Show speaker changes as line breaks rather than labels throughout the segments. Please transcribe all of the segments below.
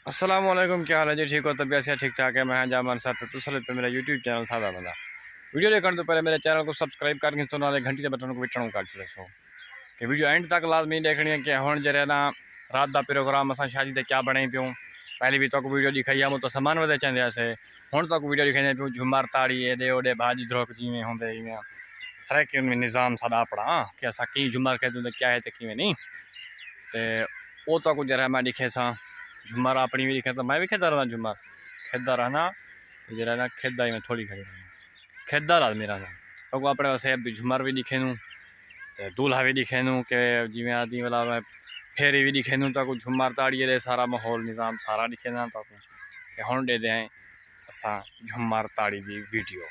अस्सलामुअलैकुम, क्या हाल है जी? ठीक हो? तबीयत से ठीक ठाक है? मैं जामान साथ तो पे मेरा यूट्यूब चैनल सादा बंदा वीडियो देखने तो पहले मेरे चैनल को सब्सक्राइब करके सुना वाले घंटी से बटन को बिटन कर छो सो कि वीडियो एंड तक लाजमी देखनी है कि हुण जरे ना रात का प्रोग्राम असां शादी ते क्या बने पियूं। पहले भी तक वीडियो दिखाई है तो सामान वधे चंदे हुण तक वीडियो दिखाई पियूं झूमर ताड़ी एडे ओडे भाजी द्रोक जिमें होंदे इवें सारे कि निज़ाम सादा अपना कि असां की झूमर खेदूं क्या है तो किवें नहीं ते वो तक जरा मैं दिखे सा झूमर अपनी भी दिखे तो मैं भी खेदा रहना झूमर खेदा रहना तो जरा ना खेदा ही मैं थोड़ी खड़ी खेदा रहा मेरा ना तो अपने वैसे भी झूमर भी दिखे नूँ तो दूल्हा भी दिखे नूँ कि जिमें आदि वाला मैं फेरी भी दिखे नूँ तो झूमर ताड़िए दे सारा माहौल निज़ाम सारा दिखे ना तो हुण दे दें असां झूमर ताड़ी की वीडियो।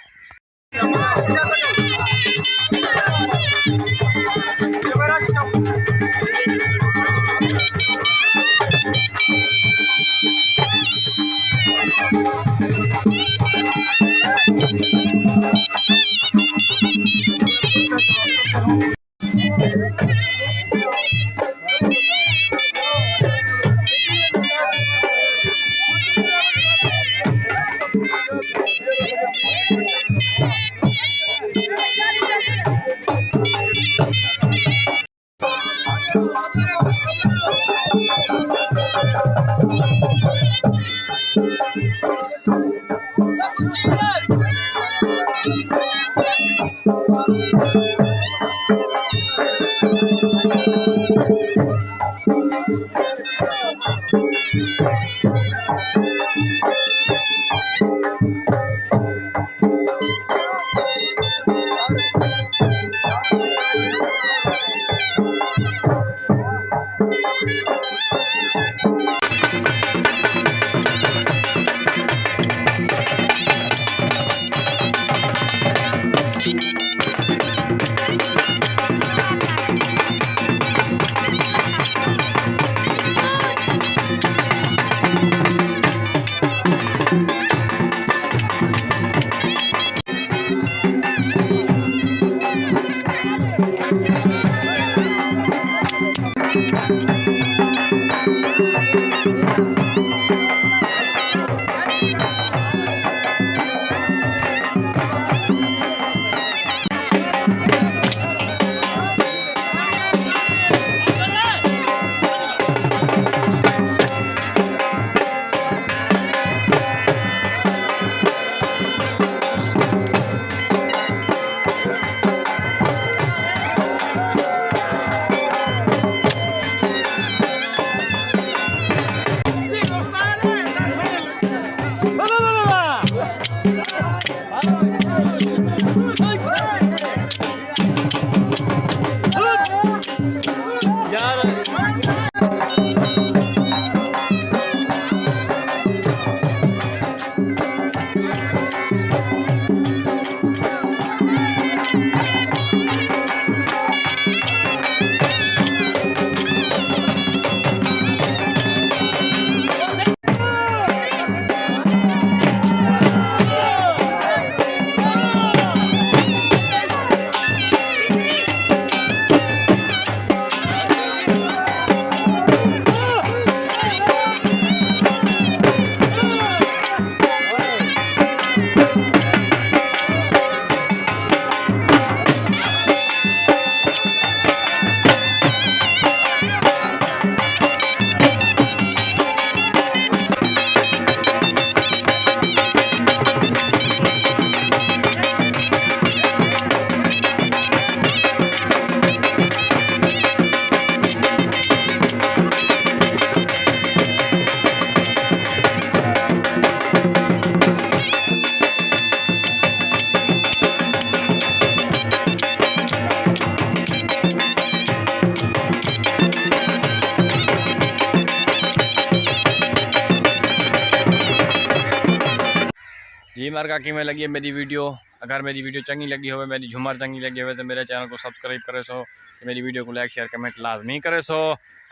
जी मार्का की में लगी है मेरी वीडियो। अगर मेरी वीडियो चंगी लगी हो, मेरी झूमर चंगी लगी हो तो मेरे चैनल को सब्सक्राइब करे सो, मेरी वीडियो को लाइक शेयर कमेंट लाजमी करे सो।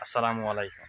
अस्सलामु अलैकुम।